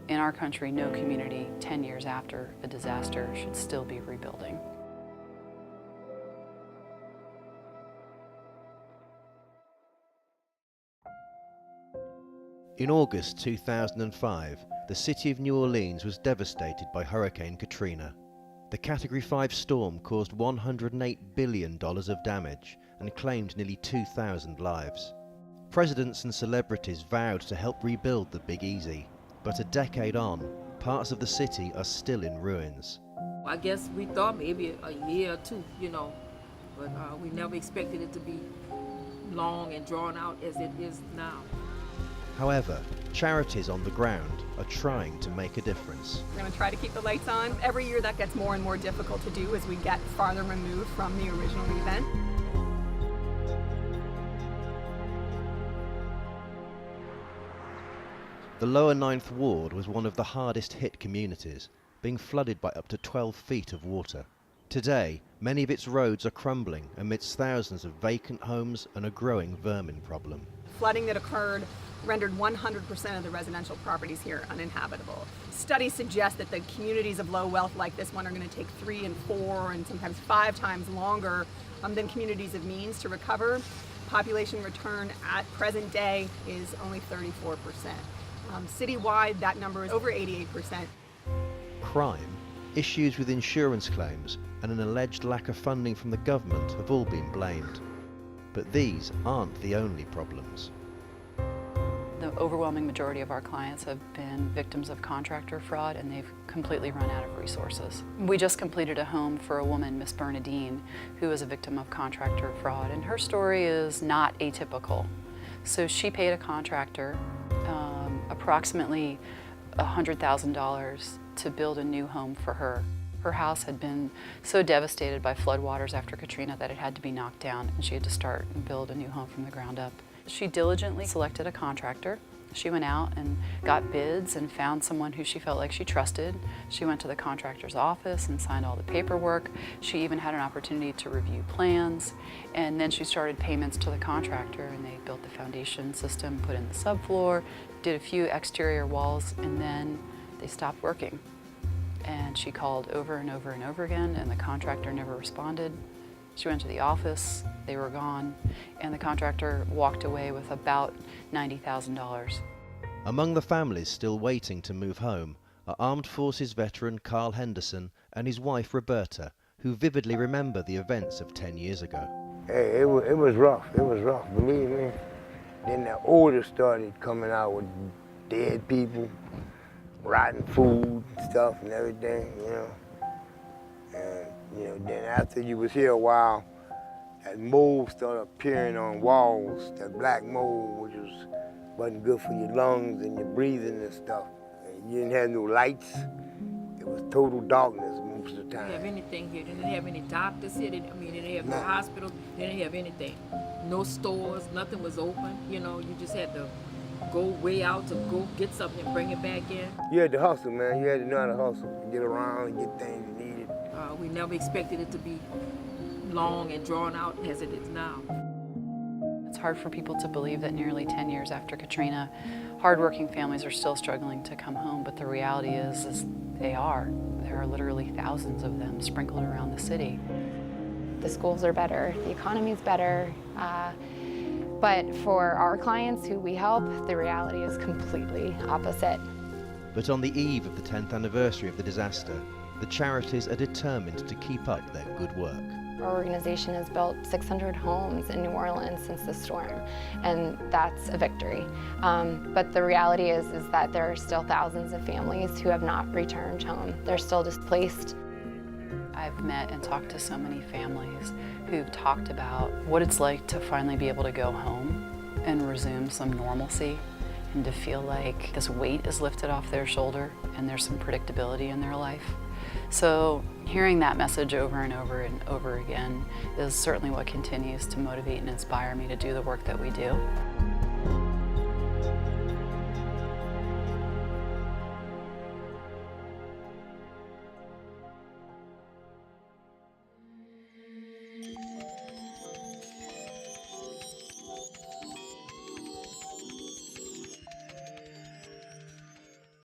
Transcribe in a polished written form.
In our country, no community 10 years after a disaster should still be rebuilding. In August 2005, the city of New Orleans was devastated by Hurricane Katrina. The Category 5 storm caused $108 billion of damage and claimed nearly 2,000 lives. Presidents and celebrities vowed to help rebuild the Big Easy, but a decade on, parts of the city are still in ruins. I guess we thought maybe a year or two, but we never expected it to be long and drawn out as it is now. However, charities on the ground are trying to make a difference. We're going to try to keep the lights on. Every year that gets more and more difficult to do as we get farther removed from the original event. The lower Ninth Ward was one of the hardest hit communities, being flooded by up to 12 feet of water. Today, many of its roads are crumbling amidst thousands of vacant homes and a growing vermin problem. Flooding that occurred rendered 100% of the residential properties here uninhabitable. Studies suggest that the communities of low wealth like this one are going to take 3 and 4 and sometimes 5 times longer than communities of means to recover. Population return at present day is only 34%. Citywide, that number is over 88%. Crime, issues with insurance claims, and an alleged lack of funding from the government have all been blamed. But these aren't the only problems. The overwhelming majority of our clients have been victims of contractor fraud, and they've completely run out of resources. We just completed a home for a woman, Miss Bernadine, who is a victim of contractor fraud, and her story is not atypical. So she paid a contractor approximately $100,000 to build a new home for her. Her house had been so devastated by floodwaters after Katrina that it had to be knocked down, and she had to start and build a new home from the ground up. She diligently selected a contractor. She went out and got bids and found someone who she felt like she trusted. She went to the contractor's office and signed all the paperwork. She even had an opportunity to review plans. And then she started payments to the contractor, and they built the foundation system, put in the subfloor, did a few exterior walls, and then they stopped working. And she called over and over and over again, and the contractor never responded. She went to the office, they were gone, and the contractor walked away with about $90,000. Among the families still waiting to move home are Armed Forces veteran Carl Henderson and his wife Roberta, who vividly remember the events of 10 years ago. Hey, it was rough, believe me. Then the odor started coming out with dead people, rotten food, stuff and everything, And, then after you was here a while, that mold started appearing on walls, that black mold, which wasn't good for your lungs and your breathing and stuff. And you didn't have no lights. It was total darkness most of the time. They didn't have anything here. They didn't have any doctors here. They didn't have no hospital. They didn't have anything. No stores, nothing was open. You just had to go way out to go get something and bring it back in. You had to hustle, man. You had to know how to hustle, get around and get things you needed. We never expected it to be long and drawn out as it is now. It's hard for people to believe that nearly 10 years after Katrina, hardworking families are still struggling to come home, but the reality is they are. There are literally thousands of them sprinkled around the city. The schools are better, the economy's better, but for our clients who we help, the reality is completely opposite. But on the eve of the 10th anniversary of the disaster, the charities are determined to keep up their good work. Our organization has built 600 homes in New Orleans since the storm, and that's a victory. But the reality is that there are still thousands of families who have not returned home. They're still displaced. I've met and talked to so many families who've talked about what it's like to finally be able to go home and resume some normalcy, and to feel like this weight is lifted off their shoulder and there's some predictability in their life. So hearing that message over and over and over again is certainly what continues to motivate and inspire me to do the work that we do.